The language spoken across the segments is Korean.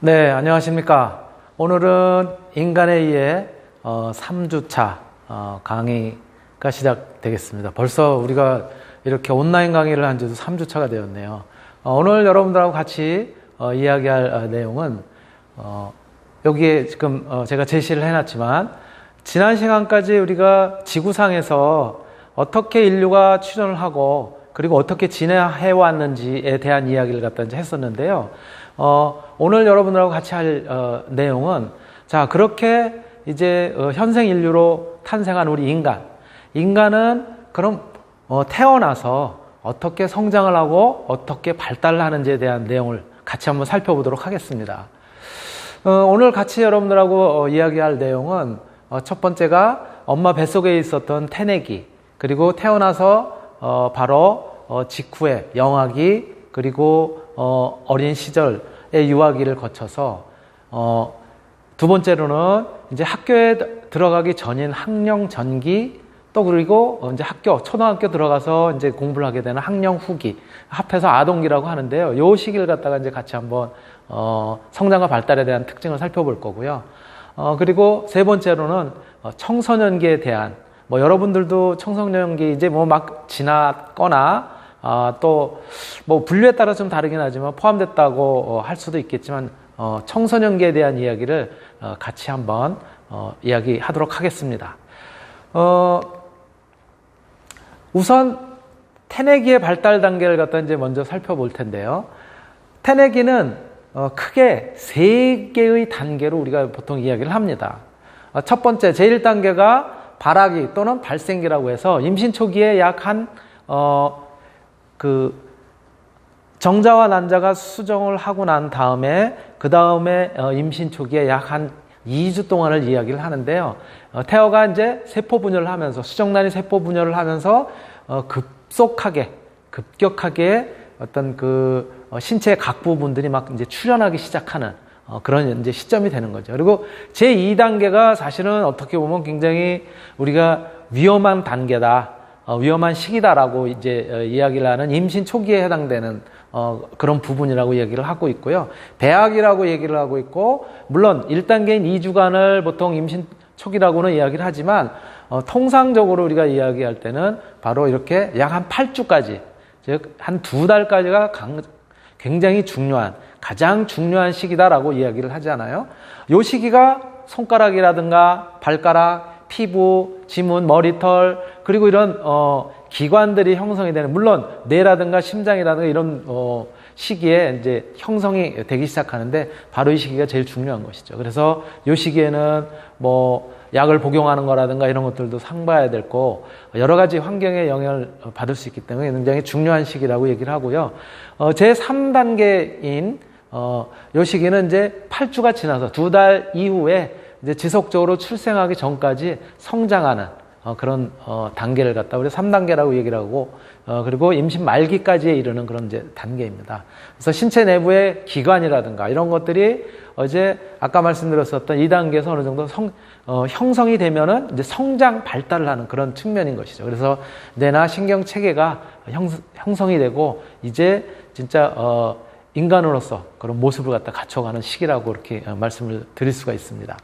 네, 안녕하십니까. 오늘은 인간에 의해 3주차 강의가 시작되겠습니다. 벌써 우리가 이렇게 온라인 강의를 한 지도 3주차가 되었네요. 오늘 여러분들하고 같이 이야기할 내용은 여기에 지금 제가 제시를 해놨지만 지난 시간까지 우리가 지구상에서 어떻게 인류가 출현을 하고 그리고 어떻게 지내해 왔는지에 대한 이야기를 갖다 이제 했었는데요. 오늘 여러분들하고 같이 할 내용은 자, 그렇게 이제 현생 인류로 탄생한 우리 인간은 그럼 태어나서 어떻게 성장을 하고 어떻게 발달을 하는지에 대한 내용을 같이 한번 살펴보도록 하겠습니다. 오늘 같이 여러분들하고 이야기할 내용은 첫 번째가 엄마 뱃속에 있었던 태내기, 그리고 태어나서 바로 직후에 영아기, 그리고 어린 시절의 유아기를 거쳐서 두 번째로는 이제 학교에 들어가기 전인 학령 전기, 또 그리고 이제 초등학교 들어가서 이제 공부를 하게 되는 학령 후기, 합해서 아동기라고 하는데요. 요 시기를 갖다가 이제 같이 한번 성장과 발달에 대한 특징을 살펴볼 거고요. 그리고 세 번째로는 청소년기에 대한, 여러분들도 청소년기 이제 막 지났거나 또 분류에 따라 좀 다르긴 하지만 포함됐다고 할 수도 있겠지만 청소년기에 대한 이야기를 같이 한번 이야기하도록 하겠습니다. 우선 태내기의 발달 단계를 갖다 이제 먼저 살펴볼 텐데요. 태내기는 크게 세 개의 단계로 우리가 보통 이야기를 합니다. 첫 번째, 제1단계가 발아기 또는 발생기라고 해서 임신 초기에 약 정자와 난자가 수정을 하고 난 다음에 그 다음에 임신 초기에 약 한 2주 동안을 이야기를 하는데요. 태아가 이제 세포 분열을 하면서 수정란이 세포 분열을 하면서 급격하게 어떤 신체의 각 부분들이 막 이제 출현하기 시작하는 그런 이제 시점이 되는 거죠. 그리고 제2단계가 사실은 어떻게 보면 굉장히 우리가 위험한 단계다, 위험한 시기다라고 이제 이야기를 하는 임신 초기에 해당되는 그런 부분이라고 얘기를 하고 있고요. 배학이라고 얘기를 하고 있고, 물론 1단계인 2주간을 보통 임신 초기라고는 이야기를 하지만 통상적으로 우리가 이야기할 때는 바로 이렇게 약 한 8주까지, 즉 한 2달까지가 굉장히 가장 중요한 시기다라고 이야기를 하잖아요. 이 시기가 손가락이라든가 발가락, 피부, 지문, 머리털, 그리고 이런 기관들이 형성이 되는, 물론 뇌라든가 심장이라든가 이런 시기에 이제 형성이 되기 시작하는데 바로 이 시기가 제일 중요한 것이죠. 그래서 이 시기에는 약을 복용하는 거라든가 이런 것들도 상봐야 되고 여러 가지 환경의 영향을 받을 수 있기 때문에 굉장히 중요한 시기라고 얘기를 하고요. 제3단계인 이 시기는 이제 8주가 지나서 2달 이후에 이제 지속적으로 출생하기 전까지 성장하는 그런 단계를 갖다 우리 3단계라고 얘기를 하고, 그리고 임신 말기까지에 이르는 그런 이제 단계입니다. 그래서 신체 내부의 기관이라든가 이런 것들이 어제 아까 말씀드렸었던 2단계에서 어느 정도 형성이 되면은 이제 성장 발달을 하는 그런 측면인 것이죠. 그래서 뇌나 신경 체계가 형성이 되고 이제 진짜 인간으로서 그런 모습을 갖다 갖춰가는 시기라고 이렇게 말씀을 드릴 수가 있습니다.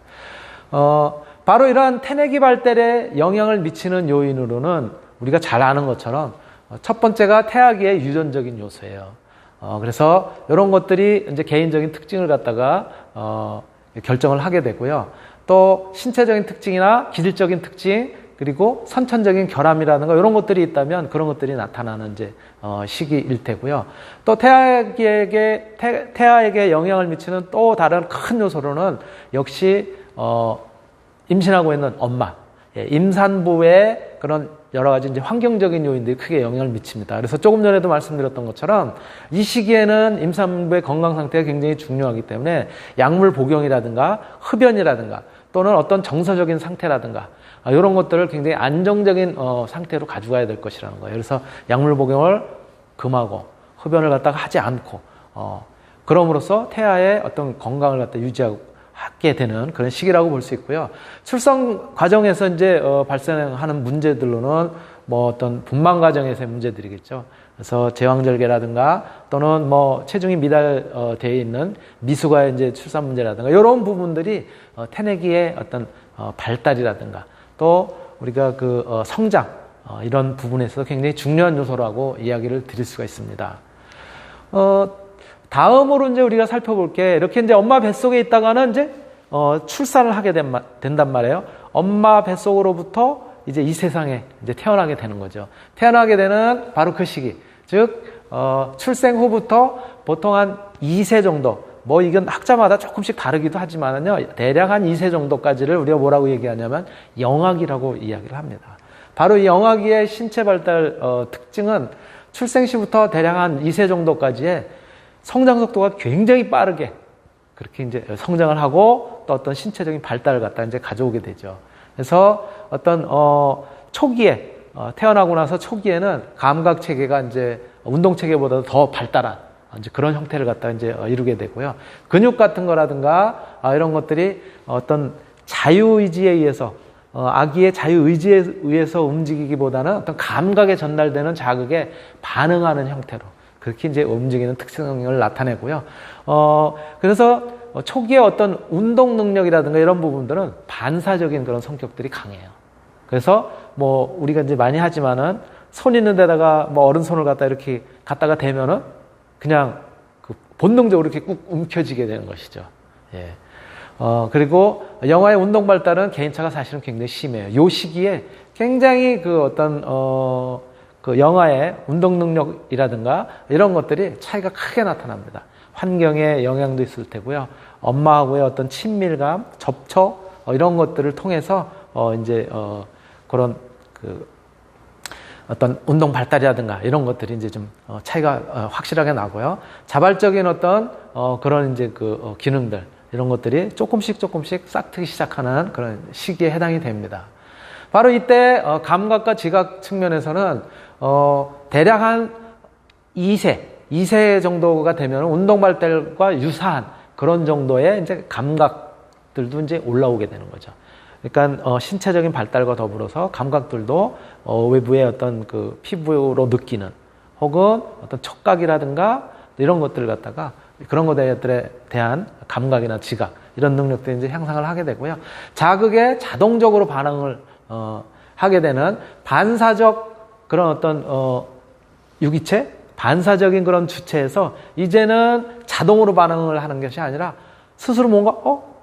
바로 이러한 태내기 발달에 영향을 미치는 요인으로는 우리가 잘 아는 것처럼 첫 번째가 태아기의 유전적인 요소예요. 그래서 이런 것들이 이제 개인적인 특징을 갖다가 결정을 하게 되고요. 또 신체적인 특징이나 기질적인 특징, 그리고 선천적인 결함이라든가 이런 것들이 있다면 그런 것들이 나타나는 이제 시기일 테고요. 또 태아에게 영향을 미치는 또 다른 큰 요소로는 역시 임신하고 있는 엄마, 임산부의 그런 여러 가지 이제 환경적인 요인들이 크게 영향을 미칩니다. 그래서 조금 전에도 말씀드렸던 것처럼 이 시기에는 임산부의 건강 상태가 굉장히 중요하기 때문에 약물 복용이라든가 흡연이라든가 또는 어떤 정서적인 상태라든가 이런 것들을 굉장히 안정적인 상태로 가져가야 될 것이라는 거예요. 그래서 약물 복용을 금하고 흡연을 갖다가 하지 않고 그럼으로써 태아의 어떤 건강을 갖다 유지하게 되는 그런 시기라고 볼 수 있고요. 출산 과정에서 이제 발생하는 문제들로는 어떤 분만 과정에서의 문제들이겠죠. 그래서 제왕절개라든가 또는 뭐 체중이 미달되어 있는 미숙아의 이제 출산 문제라든가 이런 부분들이 태내기의 어떤 발달이라든가 또 우리가 그 성장 이런 부분에서 굉장히 중요한 요소라고 이야기를 드릴 수가 있습니다. 다음으로 이제 우리가 살펴볼 게 이렇게 이제 엄마 뱃속에 있다가는 이제 출산을 하게 된단 말이에요. 엄마 뱃속으로부터 이제 이 세상에 이제 태어나게 되는 거죠. 태어나게 되는 바로 그 시기, 즉 출생 후부터 보통 한 2세 정도, 뭐 이건 학자마다 조금씩 다르기도 하지만은요, 대략 한 2세 정도까지를 우리가 뭐라고 얘기하냐면 영아기라고 이야기를 합니다. 바로 이 영아기의 신체 발달 특징은 출생 시부터 대략 한 2세 정도까지의 성장 속도가 굉장히 빠르게 그렇게 이제 성장을 하고 또 어떤 신체적인 발달을 갖다 이제 가져오게 되죠. 그래서 어떤 초기에 태어나고 나서 초기에는 감각 체계가 이제 운동 체계보다 더 발달한 이제 그런 형태를 갖다 이제 이루게 되고요. 근육 같은 거라든가 이런 것들이 어떤 자유의지에 의해서 아기의 자유의지에 의해서 움직이기보다는 어떤 감각에 전달되는 자극에 반응하는 형태로 그렇게 이제 움직이는 특성을 나타내고요. 그래서 초기에 어떤 운동 능력이라든가 이런 부분들은 반사적인 그런 성격들이 강해요. 그래서 뭐 우리가 이제 많이 하지만은 손 있는 데다가 뭐 어른손을 갖다 이렇게 갖다가 대면은 그냥 그 본능적으로 이렇게 꾹 움켜쥐게 되는 것이죠. 예. 그리고 영아의 운동 발달은 개인차가 사실은 굉장히 심해요. 요 시기에 굉장히 그 어떤 그 영아의 운동 능력이라든가 이런 것들이 차이가 크게 나타납니다. 환경의 영향도 있을 테고요. 엄마하고의 어떤 친밀감, 접촉 이런 것들을 통해서 이제 그런 그 어떤 운동 발달이라든가 이런 것들이 이제 좀 차이가 확실하게 나고요. 자발적인 어떤 그런 이제 그 기능들 이런 것들이 조금씩 싹트기 시작하는 그런 시기에 해당이 됩니다. 바로 이때 감각과 지각 측면에서는 대략 한 2세 정도가 되면 운동 발달과 유사한 그런 정도의 이제 감각들도 이제 올라오게 되는 거죠. 그러니까 신체적인 발달과 더불어서 감각들도 외부의 어떤 그 피부로 느끼는 혹은 어떤 촉각이라든가 이런 것들을 갖다가 그런 것들에 대한 감각이나 지각 이런 능력들이 이제 향상을 하게 되고요. 자극에 자동적으로 반응을 하게 되는 반사적 그런 어떤 유기체, 반사적인 그런 주체에서 이제는 자동으로 반응을 하는 것이 아니라 스스로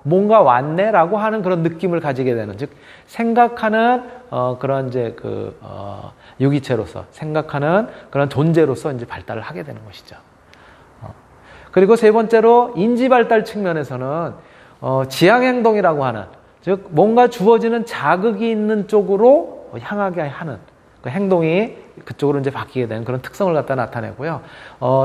뭔가 왔네라고 하는 그런 느낌을 가지게 되는, 즉 생각하는 그런 이제 그 유기체로서 생각하는 그런 존재로서 이제 발달을 하게 되는 것이죠. 그리고 세 번째로 인지 발달 측면에서는 지향 행동이라고 하는, 즉 뭔가 주어지는 자극이 있는 쪽으로 향하게 하는 그 행동이 그쪽으로 이제 바뀌게 되는 그런 특성을 갖다 나타내고요.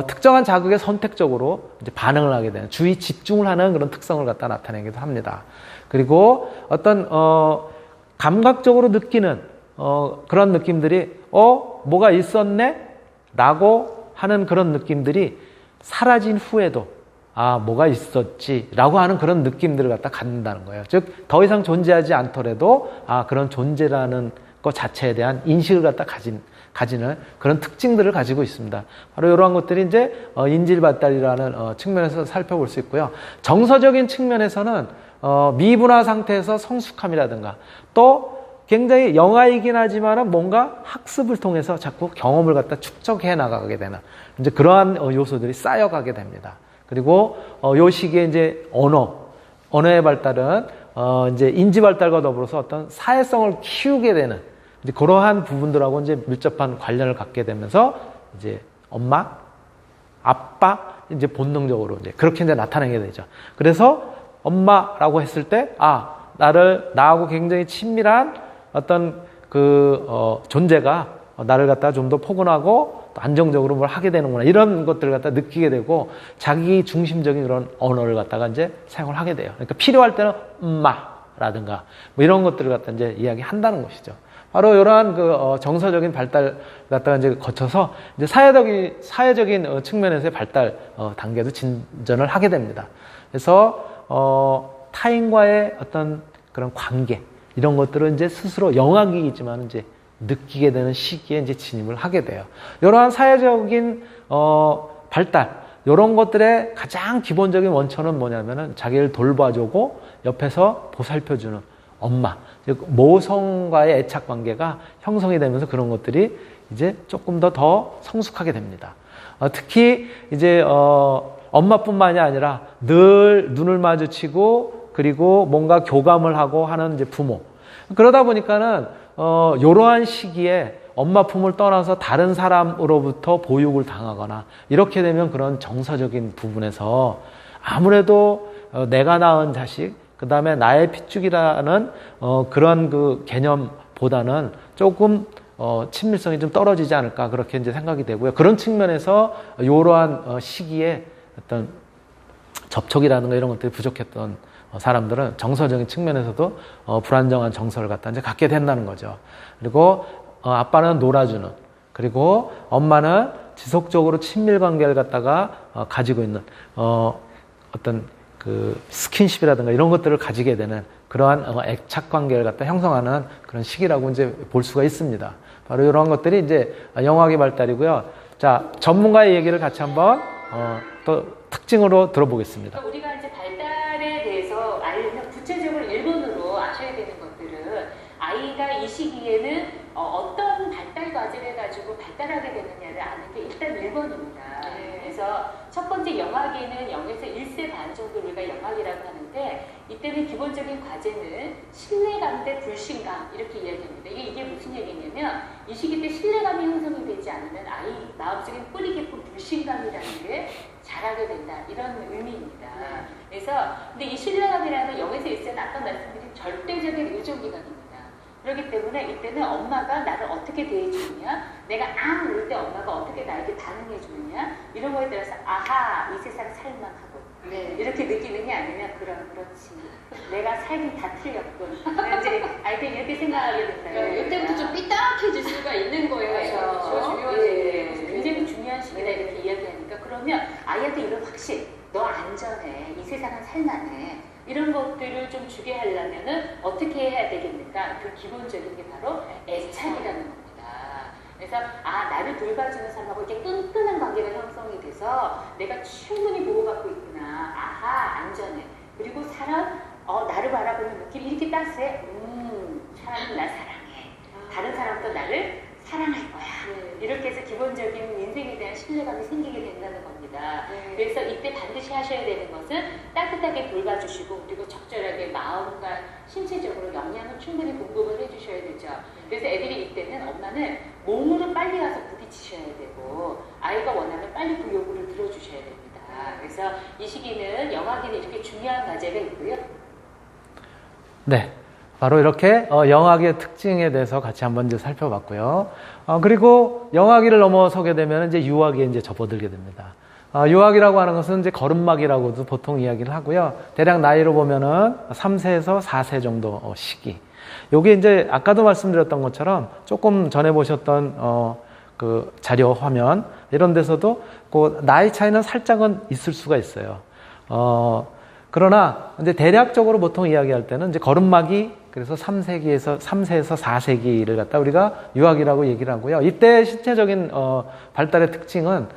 특정한 자극에 선택적으로 이제 반응을 하게 되는, 주의 집중을 하는 그런 특성을 갖다 나타내기도 합니다. 그리고 어떤 감각적으로 느끼는 그런 느낌들이 뭐가 있었네? 라고 하는 그런 느낌들이 사라진 후에도 뭐가 있었지 라고 하는 그런 느낌들을 갖다 갖는다는 거예요. 즉 더 이상 존재하지 않더라도 그런 존재라는 것 자체에 대한 인식을 갖다 가지는 그런 특징들을 가지고 있습니다. 바로 이러한 것들이 이제 인지 발달이라는 측면에서 살펴볼 수 있고요. 정서적인 측면에서는 미분화 상태에서 성숙함이라든가 또 굉장히 영아이긴 하지만은 뭔가 학습을 통해서 자꾸 경험을 갖다 축적해 나가게 되는 이제 그러한 요소들이 쌓여가게 됩니다. 그리고 요 시기에 이제 언어의 발달은 이제 인지 발달과 더불어서 어떤 사회성을 키우게 되는 이제 그러한 부분들하고 이제 밀접한 관련을 갖게 되면서 이제 엄마, 아빠 이제 본능적으로 이제 그렇게 이제 나타나게 되죠. 그래서 엄마라고 했을 때 나하고 굉장히 친밀한 어떤 그 존재가 나를 갖다 좀 더 포근하고 또 안정적으로 뭘 하게 되는구나 이런 것들을 갖다 느끼게 되고 자기 중심적인 그런 언어를 갖다가 이제 사용을 하게 돼요. 그러니까 필요할 때는 엄마라든가 뭐 이런 것들을 갖다 이제 이야기한다는 것이죠. 바로 이러한 그 정서적인 발달 갖다가 이제 거쳐서 이제 사회적인 측면에서의 발달 단계도 진전을 하게 됩니다. 그래서 타인과의 어떤 그런 관계 이런 것들은 이제 스스로 영악이지만 이제 느끼게 되는 시기에 이제 진입을 하게 돼요. 이러한 사회적인 발달, 이런 것들의 가장 기본적인 원천은 뭐냐면은 자기를 돌봐주고 옆에서 보살펴주는 엄마, 즉 모성과의 애착 관계가 형성이 되면서 그런 것들이 이제 조금 더 성숙하게 됩니다. 특히 이제 엄마뿐만이 아니라 늘 눈을 마주치고 그리고 뭔가 교감을 하고 하는 이제 부모. 그러다 보니까는 이러한 시기에 엄마 품을 떠나서 다른 사람으로부터 보육을 당하거나 이렇게 되면 그런 정서적인 부분에서 아무래도 내가 낳은 자식, 그 다음에 나의 핏줄이라는 그런 그 개념보다는 조금 친밀성이 좀 떨어지지 않을까 그렇게 이제 생각이 되고요. 그런 측면에서 이러한 시기에 어떤 접촉이라든가 이런 것들이 부족했던 사람들은 정서적인 측면에서도 불안정한 정서를 갖다 이제 갖게 된다는 거죠. 그리고 아빠는 놀아주는, 그리고 엄마는 지속적으로 친밀 관계를 갖다가 가지고 있는 어떤 그 스킨십이라든가 이런 것들을 가지게 되는 그러한 애착 관계를 갖다 형성하는 그런 시기라고 이제 볼 수가 있습니다. 바로 이런 것들이 이제 영학의 발달이고요. 자, 전문가의 얘기를 같이 한번 또 특징으로 들어보겠습니다. 우리가 이제 발달에 대해서 알려면 구체적으로 1번으로 아셔야 되는 것들은 아이가 이 시기에는 어떤 발달 과제를 가지고 발달하게 되느냐를 아는 게 일단 1번입니다. 그래서 첫 번째 영학에는 0에서 1세 반 정도 우리가 영학이라고 하는데 이때는 기본적인 과제는 신뢰감 대 불신감 이렇게 이야기합니다. 이게 무슨 얘기냐면 이 시기 때 신뢰감이 형성이 되지 않으면 아이 마음속에 뿌리 깊은 불신감이라는 게 자라게 된다 이런 의미입니다. 그래서 근데 이 신뢰감이라는 0에서 1세는 아까 말씀드린 절대적인 의존기간입니다. 그렇기 때문에 이때는 엄마가 나를 어떻게 대해주느냐, 내가 앙 이럴 때 엄마가 어떻게 나에게 반응해주느냐 이런 거에 따라서 아하 이 세상 살만하고 이렇게 느끼느냐 아니면 그렇지 내가 살긴 다 틀렸군 이제 아이들이 이렇게 생각하게 된다. 이때부터 좀 삐딱해질 수가 있는 거예요. 그렇죠. 굉장히 중요한 시기다 이렇게 이야기하니까 그러면 아이한테 이런 확신, 너 안전해, 이 세상은 살만해 이런 것들을 좀 주게 하려면은 어떻게 해야 되겠는가? 그 기본적인 게 바로 애착이라는 겁니다. 그래서 나를 돌봐주는 사람하고 이렇게 끈끈한 관계가 형성이 돼서 내가 충분히 보호받고 있구나. 아하 안전해. 그리고 사람 나를 바라보는 느낌 이렇게 따스해. 사람은 날 사랑해. 다른 사람도 나를 사랑할 거야. 이렇게 해서 기본적인 인생에 대한 신뢰감이 생기게 된다는 겁니다. 그래서 이때 반드시 하셔야 되는 것은 따뜻하게 돌봐주시고 그리고 적절하게 마음과 신체적으로 영양을 충분히 공급을 해주셔야 되죠. 그래서 애들이 이때는 엄마는 몸으로 빨리 가서 부딪히셔야 되고 아이가 원하면 빨리 그 요구를 들어주셔야 됩니다. 그래서 이 시기는 영아기는 이렇게 중요한 과제가 있고요. 네. 바로 이렇게 영아기의 특징에 대해서 같이 한번 이제 살펴봤고요. 그리고 영아기를 넘어서게 되면 이제 유아기에 이제 접어들게 됩니다. 유아기라고 하는 것은 이제 걸음마기라고도 보통 이야기를 하고요. 대략 나이로 보면은 3세에서 4세 정도 시기. 요게 이제 아까도 말씀드렸던 것처럼 조금 전에 보셨던 그 자료 화면 이런 데서도 그 나이 차이는 살짝은 있을 수가 있어요. 그러나 이제 대략적으로 보통 이야기할 때는 이제 걸음마기 그래서 3세에서 4세기를 갖다 우리가 유아기라고 얘기를 하고요. 이때 신체적인 발달의 특징은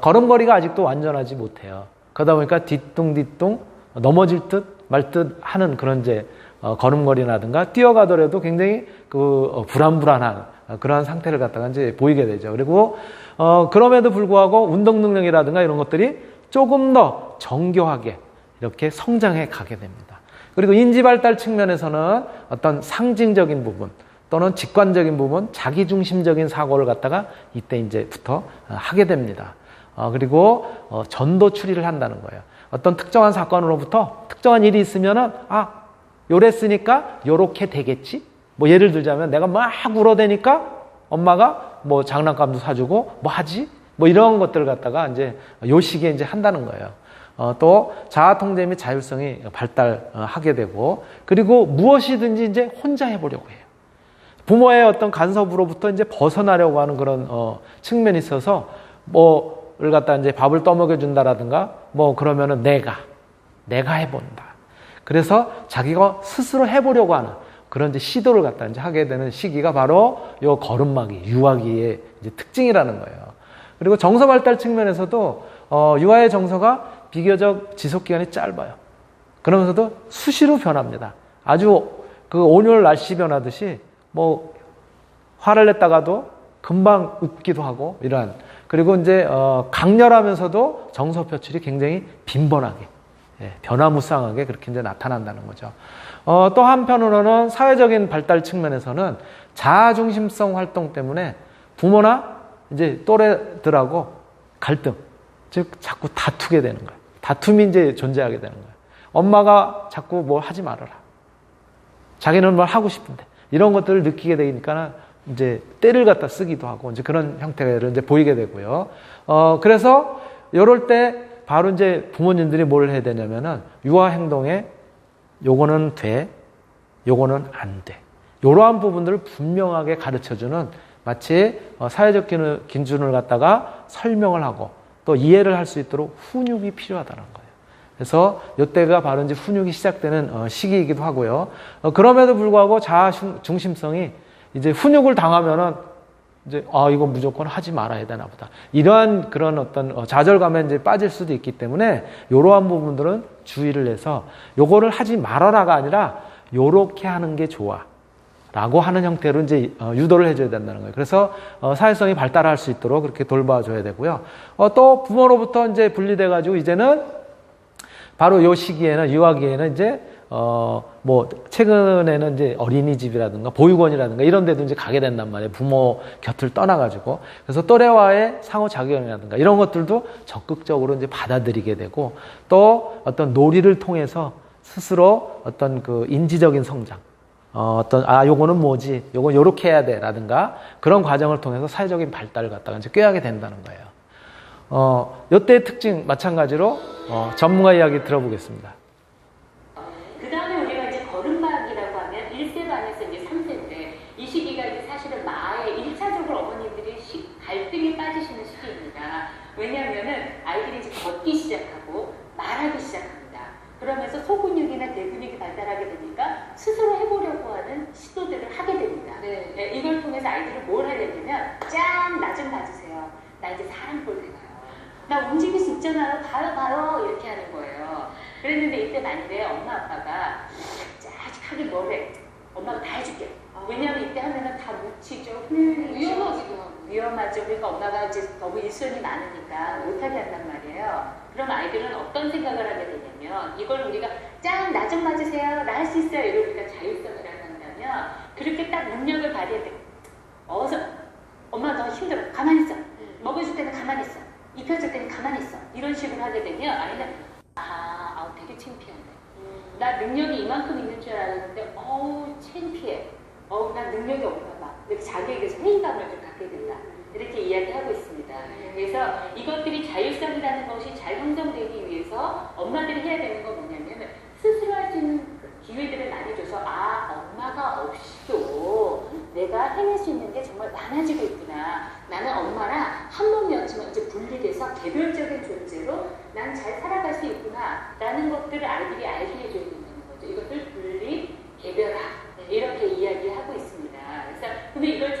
걸음걸이가 아직도 완전하지 못해요. 그러다 보니까 뒤뚱뒤뚱 넘어질 듯 말 듯 하는 그런 이제 걸음걸이라든가 뛰어가더라도 굉장히 그 불안불안한 그러한 상태를 갖다가 이제 보이게 되죠. 그리고 그럼에도 불구하고 운동 능력이라든가 이런 것들이 조금 더 정교하게 이렇게 성장해 가게 됩니다. 그리고 인지 발달 측면에서는 어떤 상징적인 부분 또는 직관적인 부분, 자기중심적인 사고를 갖다가 이때 이제부터 하게 됩니다. 그리고 전도 추리를 한다는 거예요. 어떤 특정한 사건으로부터 특정한 일이 있으면은 요랬으니까 요렇게 되겠지. 뭐 예를 들자면 내가 막 울어대니까 엄마가 뭐 장난감도 사주고 뭐 하지? 뭐 이런 것들을 갖다가 이제 요 시기에 이제 한다는 거예요. 또 자아 통제 및 자율성이 발달하게 되고 그리고 무엇이든지 이제 혼자 해보려고 해요. 부모의 어떤 간섭으로부터 이제 벗어나려고 하는 그런 측면이 있어서 뭐를 갖다 이제 밥을 떠먹여 준다라든가 뭐 그러면은 내가 해본다. 그래서 자기가 스스로 해보려고 하는 그런 이제 시도를 갖다 이제 하게 되는 시기가 바로 요 거름마기, 유아기의 이제 특징이라는 거예요. 그리고 정서 발달 측면에서도 유아의 정서가 비교적 지속 기간이 짧아요. 그러면서도 수시로 변합니다. 아주 그 온열 날씨 변하듯이 뭐 화를 냈다가도 금방 웃기도 하고 이러한, 그리고 이제 강렬하면서도 정서 표출이 굉장히 빈번하게, 변화무쌍하게 그렇게 이제 나타난다는 거죠. 또 한편으로는 사회적인 발달 측면에서는 자아중심성 활동 때문에 부모나 이제 또래들하고 갈등, 즉 자꾸 다투게 되는 거예요. 다툼이 이제 존재하게 되는 거예요. 엄마가 자꾸 뭘 하지 말아라. 자기는 뭘 하고 싶은데 이런 것들을 느끼게 되니까 이제 때를 갖다 쓰기도 하고 이제 그런 형태를 이제 보이게 되고요. 그래서 이럴 때 바로 이제 부모님들이 뭘 해야 되냐면은 유아 행동에 요거는 돼, 요거는 안 돼. 이러한 부분들을 분명하게 가르쳐주는, 마치 사회적 기준을 갖다가 설명을 하고 또 이해를 할 수 있도록 훈육이 필요하다는 거예요. 그래서 이때가 바로 이제 훈육이 시작되는 시기이기도 하고요. 그럼에도 불구하고 자아 중심성이 이제 훈육을 당하면은 이제 이거 무조건 하지 말아야 되나 보다. 이러한 그런 어떤 좌절감에 이제 빠질 수도 있기 때문에 이러한 부분들은 주의를 해서 요거를 하지 말아라가 아니라 요렇게 하는 게 좋아. 라고 하는 형태로 이제 유도를 해줘야 된다는 거예요. 그래서 사회성이 발달할 수 있도록 그렇게 돌봐줘야 되고요. 또 부모로부터 이제 분리돼가지고 이제는 바로 요 시기에는, 유아기에는 이제 뭐 최근에는 이제 어린이집이라든가 보육원이라든가 이런 데도 이제 가게 된단 말이에요. 부모 곁을 떠나가지고. 그래서 또래와의 상호작용이라든가 이런 것들도 적극적으로 이제 받아들이게 되고, 또 어떤 놀이를 통해서 스스로 어떤 그 인지적인 성장, 요거는 뭐지, 요건 요렇게 해야 돼 라든가 그런 과정을 통해서 사회적인 발달을 갖다가 이제 꾀하게 된다는 거예요. 요때의 특징 마찬가지로 전문가 이야기 들어보겠습니다. 그 다음에 우리가 이제 거름마기라고 하면 1세 반에서 이제 3세인데, 이 시기가 이제 사실은 마에 1차적으로 어머님들이 갈등에 빠지시는 시기입니다. 왜냐하면은 아이들이 이제 걷기 시작하고 말하기 시작합니다. 그러면서 소근육이나 대근육이 발달하게 되니까 스스로 해보려고 하는 시도들을 하게 됩니다. 네, 이걸 통해서 아이들은 뭘 하려면, 짠! 나 좀 봐주세요. 나 이제 사람 볼 때가요. 나 움직일 수 있잖아요. 봐요. 이렇게 하는 거예요. 그랬는데 이때 만약에 엄마 아빠가 짜증하게 뭐래, 엄마가 다 해줄게. 왜냐하면 이때 하면은 다 묻히죠. 위험하기도 하고. 위험하죠. 그러니까 엄마가 이제 너무 일손이 많으니까 못하게 한단 말이에요. 그럼 아이들은 어떤 생각을 하게 되냐면, 이걸 우리가 짠! 나 좀 봐주세요. 나 할 수 있어요. 이러니까 자율성이라고 한다면, 그렇게 딱 능력을 발휘할 때 어서 엄마 너 힘들어. 가만히 있어. 먹어줄 때는 가만히 있어. 입혀줄 때는 가만히 있어. 이런 식으로 하게 되면 아이는 되게 창피하네. 나 능력이 이만큼 있는 줄 알았는데 창피해. 나 능력이 없나 봐. 이렇게 자기에게서 회의감을 좀 갖게 된다. 이렇게 이야기하고 있습니다. 그래서 이것들이 자율성이라는 것이 잘 형성되기 위해서 엄마들이 해야 되는 건 뭐냐면, 스스로 할 수 있는 기회들을 많이 줘서 엄마가 없이도 내가 해낼 수 있는 게 정말 많아지고 있구나. 나는 엄마랑 한 몸이었지만 이제 분리돼서 개별적인 존재로 난 잘 살아갈 수 있구나 라는 것들을 아이들이 알게 해줘야 된다는 거죠. 이것들 분리, 개별화 이렇게 이야기하고 있습니다. 그래서 근데 이걸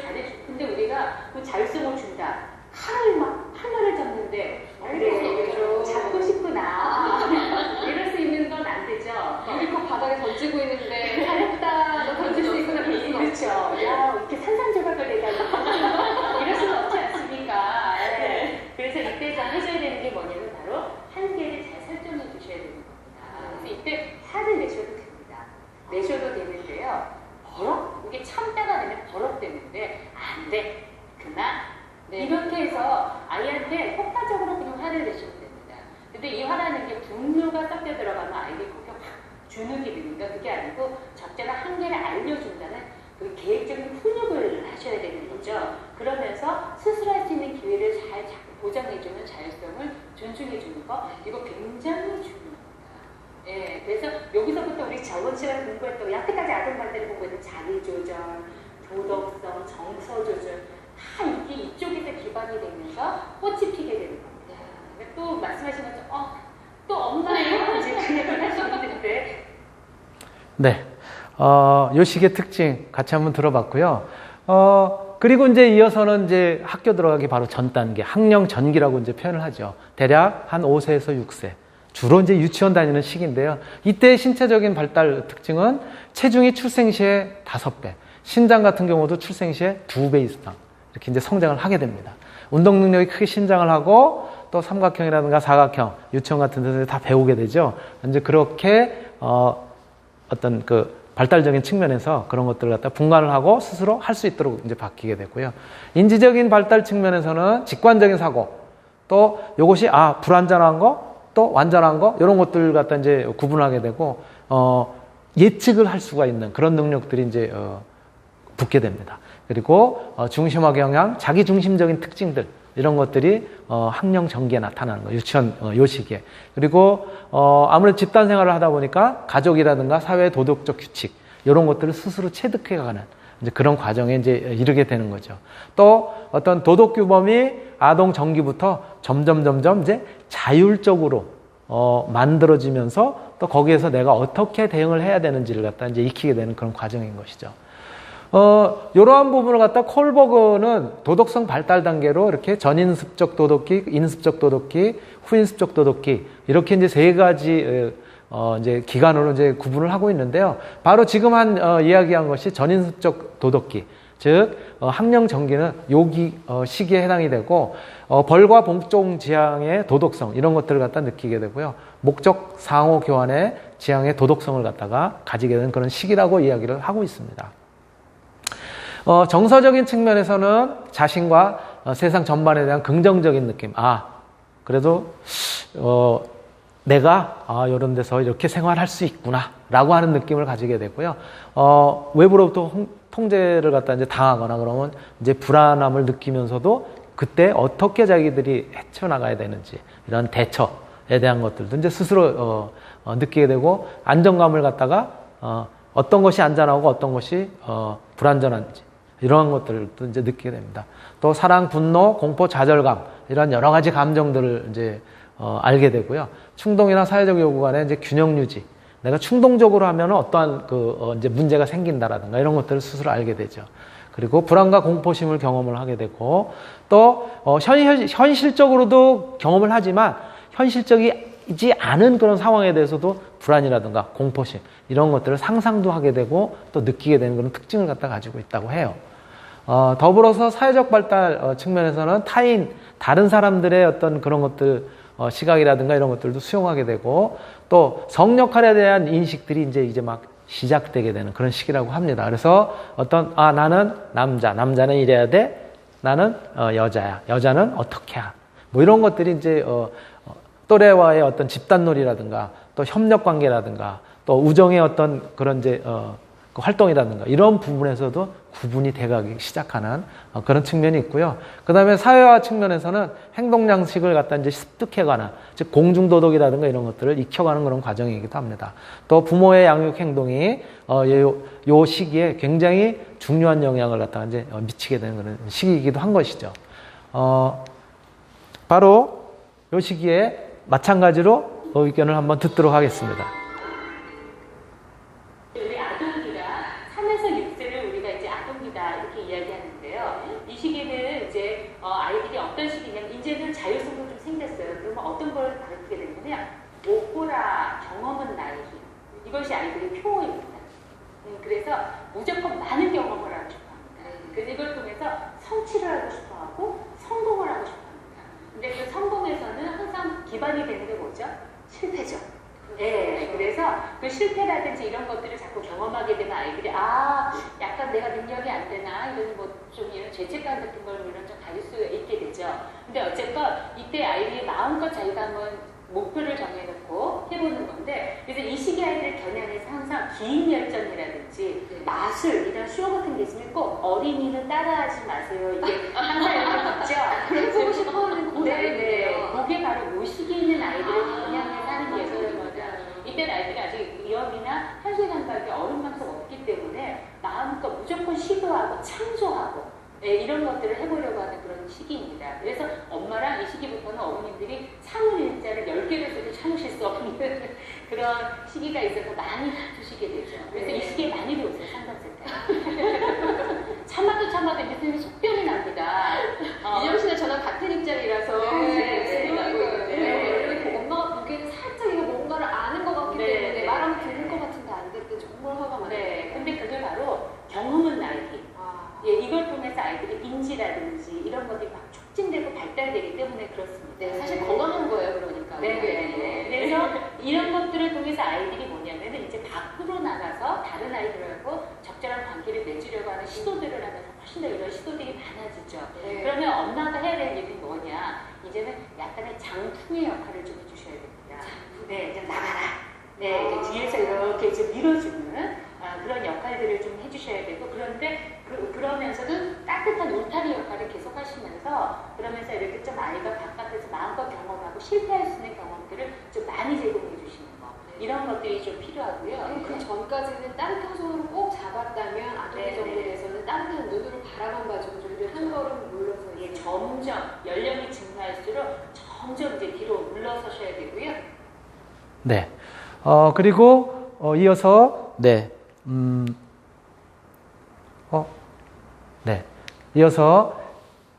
근데 우리가 그 자율성을 준다. 하늘을 잡는데 그래 잡고 싶구나 이럴 수 있는 건 안 되죠. 유리컵 바닥에 던지고 있는데 잘했다. 너 던질 수 있구나. 그렇죠. 야, 이렇게 산산조각을 내다가 이럴 수는 없지 않습니까? 네. 그래서 이때 해줘야 되는 게 뭐냐면 바로 한계를 잘 설정해 주셔야 되는 겁니다. 그래서 이때 화를 내셔도 됩니다. 내셔도 되는데요. 이게 참다가 되면 버럭대는데 안 돼. 그만. 이렇게 해서 아이한테 효과적으로 그냥 화를 내셔도 됩니다. 근데 이 화라는 게 분노가 섞여 들어가면 아이들이 거기에 확 주눅이 드니까 그게 아니고 적절한 한계를 알려준다는 그 계획적인 훈육을 하셔야 되는 거죠. 그러면서 스스로 할 수 있는 기회를 잘 보장해주는 자율성을 존중해주는 거, 이거 굉장히 중요합니다. 예, 그래서 여기서부터 우리 저번 시간에 공부했던, 여태까지 아동 발달을 공부했던 자기조절, 도덕성, 정서조절, 다 이게 이쪽에서 기반이 되면서 꽃이 피게 되는 겁니다. 또 말씀하신 것처럼 또 엄마예요? 이제 그 얘기를 할 수 있는데. 네. 요 시기의 특징 같이 한번 들어봤고요. 그리고 이제 이어서는 이제 학교 들어가기 바로 전 단계, 학령 전기라고 이제 표현을 하죠. 대략 한 5세에서 6세. 주로 이제 유치원 다니는 시기인데요. 이때 신체적인 발달 특징은 체중이 출생 시에 5배, 신장 같은 경우도 출생 시에 2배 이상 이렇게 이제 성장을 하게 됩니다. 운동 능력이 크게 신장을 하고 또 삼각형이라든가 사각형, 유치원 같은 데서 다 배우게 되죠. 이제 그렇게 어떤 그 발달적인 측면에서 그런 것들을 갖다 분간을 하고 스스로 할 수 있도록 이제 바뀌게 되고요. 인지적인 발달 측면에서는 직관적인 사고, 또 이것이 불완전한 거, 또 완전한 거 이런 것들 갖다 이제 구분하게 되고 예측을 할 수가 있는 그런 능력들이 이제 붙게 됩니다. 그리고 중심화 경향, 자기 중심적인 특징들 이런 것들이 학령 전기에 나타나는 거예요. 유치원 요 시기에. 그리고 아무래도 집단 생활을 하다 보니까 가족이라든가 사회 도덕적 규칙 이런 것들을 스스로 체득해가는 이제 그런 과정에 이제 이르게 되는 거죠. 또 어떤 도덕 규범이 아동 전기부터 점점 이제 자율적으로 만들어지면서 또 거기에서 내가 어떻게 대응을 해야 되는지를 갖다 이제 익히게 되는 그런 과정인 것이죠. 이러한 부분을 갖다 콜버그는 도덕성 발달 단계로 이렇게 전인습적 도덕기, 인습적 도덕기, 후인습적 도덕기 이렇게 이제 세 가지 이제 기간으로 이제 구분을 하고 있는데요. 바로 지금 이야기한 것이 전인습적 도덕기, 즉 학령 전기는 여기 시기에 해당이 되고 벌과 복종 지향의 도덕성 이런 것들을 갖다 느끼게 되고요. 목적 상호 교환의 지향의 도덕성을 갖다가 가지게 되는 그런 시기라고 이야기를 하고 있습니다. 정서적인 측면에서는 자신과 세상 전반에 대한 긍정적인 느낌. 그래도 내가 이런 데서 이렇게 생활할 수 있구나 라고 하는 느낌을 가지게 되고요. 외부로부터 통제를 갖다 이제 당하거나 그러면 이제 불안함을 느끼면서도 그때 어떻게 자기들이 헤쳐나가야 되는지 이런 대처에 대한 것들도 이제 스스로 느끼게 되고 안정감을 갖다가 어떤 것이 안전하고 어떤 것이 불안전한지 이러한 것들도 이제 느끼게 됩니다. 또 사랑, 분노, 공포, 좌절감 이런 여러 가지 감정들을 이제 알게 되고요. 충동이나 사회적 요구 간의 이제 균형 유지. 내가 충동적으로 하면 어떠한 이제 문제가 생긴다라든가 이런 것들을 스스로 알게 되죠. 그리고 불안과 공포심을 경험을 하게 되고 또 현실적으로도 경험을 하지만 현실적이지 않은 그런 상황에 대해서도 불안이라든가 공포심 이런 것들을 상상도 하게 되고 또 느끼게 되는 그런 특징을 갖다 가지고 있다고 해요. 더불어서 사회적 발달 측면에서는 다른 사람들의 어떤 그런 것들 시각이라든가 이런 것들도 수용하게 되고 또 성 역할에 대한 인식들이 이제 막 시작되게 되는 그런 시기라고 합니다. 그래서 나는 남자는 이래야 돼, 나는 여자는 어떻게 뭐 이런 것들이 이제 또래와의 어떤 집단놀이라든가 또 협력 관계라든가 또 우정의 어떤 그런 이제 그 활동이라든가 이런 부분에서도 구분이 돼가기 시작하는 그런 측면이 있고요. 그 다음에 사회화 측면에서는 행동 양식을 갖다 이제 습득해가는, 즉 공중도덕이라든가 이런 것들을 익혀가는 그런 과정이기도 합니다. 또 부모의 양육 행동이 요 시기에 굉장히 중요한 영향을 갖다가 이제 미치게 되는 그런 시기이기도 한 것이죠. 바로 요 시기에 마찬가지로 의견을 한번 듣도록 하겠습니다. 우리 아동기라 3에서 6세를 우리가 이제 아동기다 이렇게 이야기하는데요. 이 시기는 이제 아이들이 어떤 시기냐면 이제는 자율성도 좀 생겼어요. 그러면 어떤 걸 가르치게 되냐면 오호라 경험은 나의 힘. 이것이 아이들의 표어입니다. 그래서 무조건 많은 경험을 하고 싶어합니다. 그래서 이걸 통해서 성취를 하고 싶어하고 성공을 하고 싶어합니다. 근데 그 성공에서는 항상 기반이 되는 게 뭐죠? 실패죠. 네, 그래서 그 실패라든지 이런 것들을 자꾸 경험하게 되면 아이들이 약간 내가 능력이 안 되나 이런 좀 이런 죄책감 같은 걸 물론 좀 가질 수 있게 되죠. 근데 어쨌건 이때 아이들이 마음껏 자기가 한번 목표를 정해놓고 해보는 건데, 그래서 이 시기 아이들 겨냥해서 항상 긴 열정이라든지 마술 이런 쇼 같은 게 있으면 꼭 어린이는 따라하지 마세요. 이게 항상 이렇게 있죠. 그래보고 싶어하는 거. 네네. 그게 바로 요 시기에 있는 아이들을 겨냥해서 하는 예술인 거죠. 이때는 아이들이 아직 위험이나 현실 감각이 어른 감각 없기 때문에 마음껏 무조건 시도하고 창조하고 이런 것들을 해보려고 하는 그런 시기입니다. 그래서 엄마랑 이 시기부터는 어머님들이 참을 일자를 10개를 써도 참으실 수 없는 그런 시기가 있어서 많이 다투시게 되죠. 그래서 이 시기에 많이 오세요, 상담센터. 참아도 이제 선생님이 속병이 납니다. 이정 씨랑 저랑 같은 입장이라서 네. 엄마가 보기에는 살짝 이거 뭔가를 아는 것 같기 네. 때문에 말하면 들을 것 같은데 안 됐든 정말 화가 많아요. 네, 근데 그게 바로 경험은 나이기. 예, 이걸 통해서 아이들의 인지라든지 이런 것들이 막 촉진되고 발달되기 때문에 그렇습니다. 네, 사실 건강한 거예요, 그러니까. 네. 그래서 이런 것들을 통해서 아이들이 뭐냐면은 이제 밖으로 나가서 다른 아이들하고 적절한 관계를 맺으려고 하는 시도들을 하면서 훨씬 더 이런 시도들이 많아지죠. 네. 그러면 엄마가 해야 되는 일이 뭐냐? 이제는 약간의 장풍의 역할을 좀 해주셔야 됩니다. 네, 좀 나가라. 네, 이제 뒤에서 이렇게 이제 밀어주는 그런 역할들을 좀 해주셔야 되고, 그런데 그러면서도 따뜻한 울타리 역할을 계속 하시면서, 그러면서 이렇게 좀 아이가 바깥에서 마음껏 경험하고 실패할 수 있는 경험들을 좀 많이 제공해 주시는 거, 이런 것들이 좀 필요하고요. 그 전까지는 따뜻한 손으로 꼭 잡았다면 아동이 정도 돼서는 따뜻한 눈으로 바라만 봐주고 좀 한 걸음 물러서 예, 점점 연령이 증가할수록 점점 이제 뒤로 물러서셔야 되고요. 네. 그리고 이어서 네. 이어서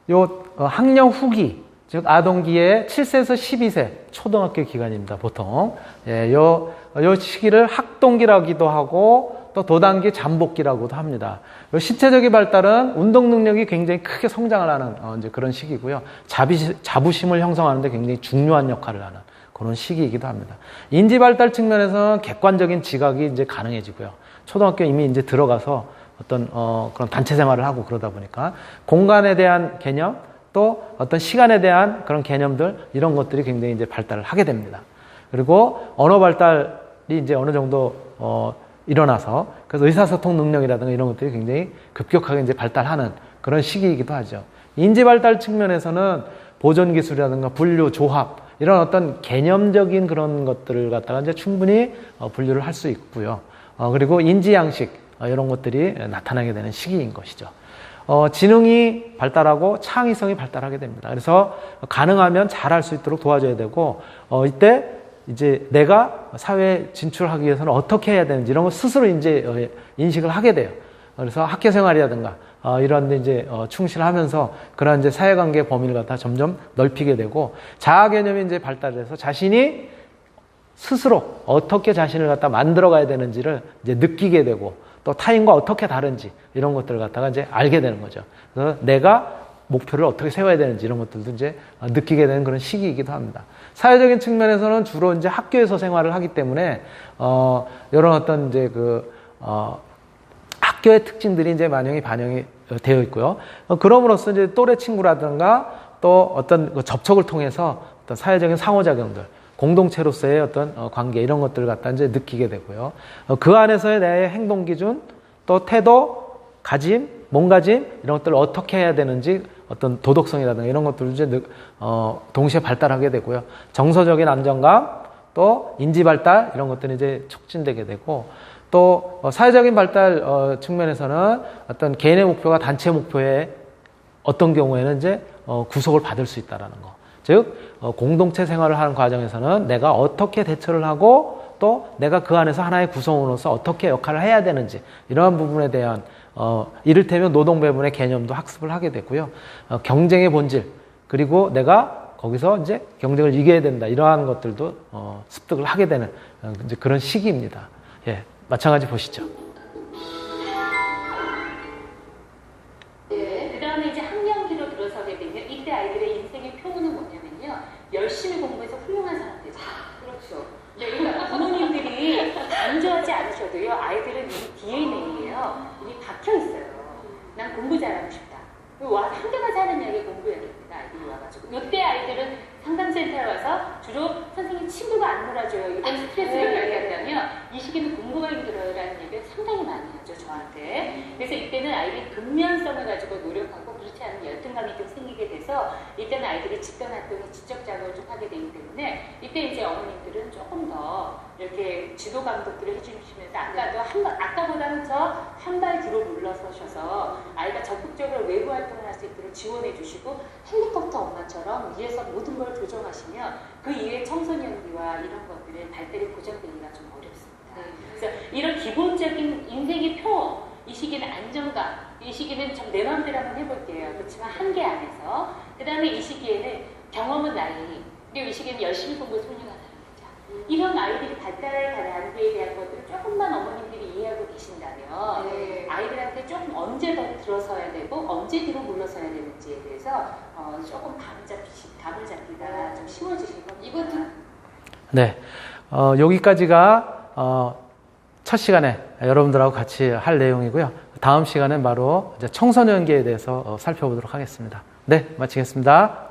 요 학령 후기, 즉 아동기의 7세에서 12세 초등학교 기간입니다. 보통 요 시기를 학동기라기도 하고 또 도단기 잠복기라고도 합니다. 요 신체적인 발달은 운동 능력이 굉장히 크게 성장을 하는 이제 그런 시기고요. 자부심을 형성하는데 굉장히 중요한 역할을 하는 그런 시기이기도 합니다. 인지 발달 측면에서는 객관적인 지각이 이제 가능해지고요. 초등학교 이미 이제 들어가서 어떤 그런 단체 생활을 하고 그러다 보니까 공간에 대한 개념, 또 어떤 시간에 대한 그런 개념들, 이런 것들이 굉장히 이제 발달을 하게 됩니다. 그리고 언어 발달이 이제 어느 정도 일어나서, 그래서 의사소통 능력이라든가 이런 것들이 굉장히 급격하게 이제 발달하는 그런 시기이기도 하죠. 인지 발달 측면에서는 보존 기술이라든가 분류, 조합, 이런 어떤 개념적인 그런 것들을 갖다가 이제 충분히 분류를 할 수 있고요. 그리고 인지 양식, 이런 것들이 나타나게 되는 시기인 것이죠. 지능이 발달하고 창의성이 발달하게 됩니다. 그래서 가능하면 잘할 수 있도록 도와줘야 되고, 이때 이제 내가 사회에 진출하기 위해서는 어떻게 해야 되는지 이런 걸 스스로 이제 인식을 하게 돼요. 그래서 학교 생활이라든가 이런 데 이제 충실하면서 그런 이제 사회관계 범위를 갖다 점점 넓히게 되고, 자아 개념이 이제 발달해서 자신이 스스로 어떻게 자신을 갖다 만들어가야 되는지를 이제 느끼게 되고, 또 타인과 어떻게 다른지 이런 것들을 갖다가 이제 알게 되는 거죠. 그래서 내가 목표를 어떻게 세워야 되는지 이런 것들도 이제 느끼게 되는 그런 시기이기도 합니다. 사회적인 측면에서는 주로 이제 학교에서 생활을 하기 때문에 이런 어떤 이제 학교의 특징들이 이제 반영이 되어 있고요. 그럼으로써 이제 또래 친구라든가 또 어떤 접촉을 통해서 어떤 사회적인 상호작용들, 공동체로서의 어떤 관계, 이런 것들을 갖다 이제 느끼게 되고요. 그 안에서의 내 행동 기준, 또 태도, 가짐, 몸가짐, 이런 것들을 어떻게 해야 되는지, 어떤 도덕성이라든가 이런 것들을 이제 동시에 발달하게 되고요. 정서적인 안정감, 또 인지 발달, 이런 것들이 이제 촉진되게 되고, 또 사회적인 발달 측면에서는 어떤 개인의 목표가 단체 목표에 어떤 경우에는 이제 구속을 받을 수 있다라는 거. 즉 공동체 생활을 하는 과정에서는 내가 어떻게 대처를 하고, 또 내가 그 안에서 하나의 구성원으로서 어떻게 역할을 해야 되는지, 이러한 부분에 대한 이를테면 노동배분의 개념도 학습을 하게 되고요. 경쟁의 본질, 그리고 내가 거기서 이제 경쟁을 이겨야 된다, 이러한 것들도 습득을 하게 되는 이제 그런 시기입니다. 예, 마찬가지 보시죠. 그 다음에 이제 학령기로 들어서게 되면 이때 아이들의 인생의 표문은 뭐냐면요, 열심히 공부해서 훌륭한 사람 되죠. 그렇죠. 네, 그러니까 부모님들이 강조하지 않으셔도요, 아이들은 이 DNA예요. 이미 박혀 있어요. 난 공부 잘하고 싶다. 학교 가서 하는 이야기 공부해야겠다, 아이들이 와가지고. 이때 아이들은 상담센터에 와서 주로 선생님 친구가 안 놀아줘요, 이런 스트레스를 이야기한다면, 이 시기는 공부가 힘들어요라는 얘기를 상당히 많이 하죠, 저한테. 그래서 이때는 아이들이 근면성을 가지고 노력하고, 그렇지 않으면 열등감이 좀 생기게 돼서, 이때는 아이들이 집단 활동에 지적 작업을 좀 하게 되기 때문에, 이때 이제 어머님들은 조금 더 이렇게 지도 감독들을 해주시면서, 아까보다는 저 한 발 뒤로 물러서셔서 아이가 적극적으로 외부 활동을 할 수 있도록 지원해 주시고, 헬리콥터 엄마처럼 위에서 모든 걸 조정하시면 그 이후에 청소년기와 이런 것들의 발달이 보장되리라 시기는 안정감, 이 시기는 좀 내 마음대로 한번 해볼게요. 그렇지만 한계 안에서. 그 다음에 이 시기에는 경험은 나이, 그리고 이 시기에는 열심히 공부 소녀가 다릅니다. 이런 아이들이 발달가는 안대에 대한 것들을 조금만 어머님들이 이해하고 계신다면 네. 아이들한테 조금 언제 더 들어서야 되고 언제 뒤로 물러서야 되는지에 대해서 조금 감을 잡기가 좀 쉬워지실 겁니다. 이것도 네, 여기까지가 첫 시간에 여러분들하고 같이 할 내용이고요. 다음 시간엔 바로 이제 청소년기에 대해서 살펴보도록 하겠습니다. 네, 마치겠습니다.